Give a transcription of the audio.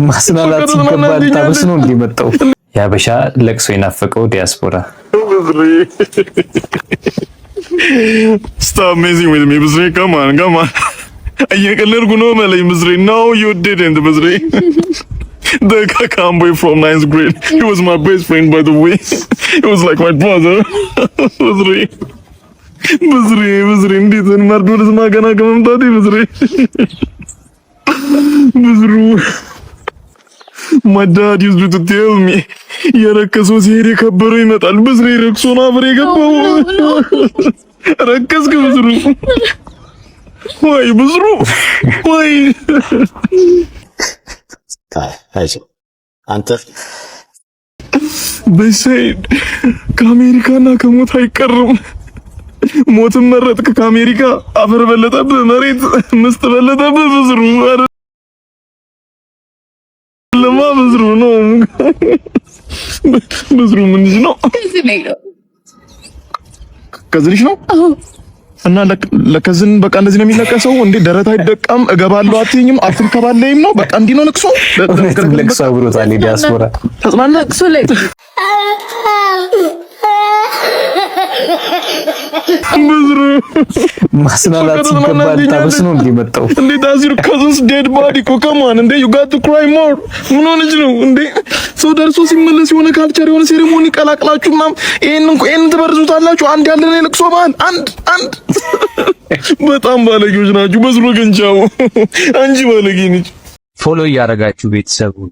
ማስናላት ሲገባል ታብስ ነው እንዲመጣው ያበሻ ለቅሶ የናፈቀው ዲያስፖራ Stop messing with me, Bizri. Come on. እየቀለድኩ ነው መለኝ Bizri. No, you didn't, Bizri. The calm boy from 9th grade. He was my best friend, by the way. He was like my brother. Bizri. እንዴት ነው ማርዶስ ማገና ከመምጣቴ Bizri. My dad used to tell me, የረከሰው ሲሄድ የከበረው ይመጣል። Bizri ረክሶ ነው አብሬ ገባው። ረከስክ Bizri? ወይ Bizri? ወይ አይዞህ አንተ በሰይድ ከአሜሪካና ከሞት አይቀርም። ሞትም መረጥክ ከአሜሪካ አፈር በለጠብህ መሬት ምስጥ በለጠብህ Bizri ለማ Bizri ነው Bizri ምንሽ ነው ከዝንሽ ነው እና ለከዝን በቃ እንደዚህ ነው የሚለቀሰው እንዴ ደረት አይደቃም እገባለሁ አትይኝም አትንከባለይም ነው በቃ እንዲህ ነው ለቅሶ ለቅሶ ብሮታል ዲያስፖራ ተጽናና ለቅሶ ላይ Bizri ማስናላት ሲገባል ታብስ ነው እንዲመጣው እንዴ ዳዚር ከዝስ ዴድ ባዲ እኮ ከማን እንዴ you got to cry more ምን ሆነሽ ነው እንዴ ሰው ደርሶ ሲመለስ የሆነ ካልቸር የሆነ ሴሬሞኒ ቀላቅላችሁ ምናምን ይሄን ትበርዙታላችሁ አንድ ያለ ነው ለቅሶ ማለት አንድ በጣም ባለጌዎች ናችሁ Bizri ግን ቻው አንቺ ባለጌ ነሽ ፎሎ እያደረጋችሁ ቤተሰቡን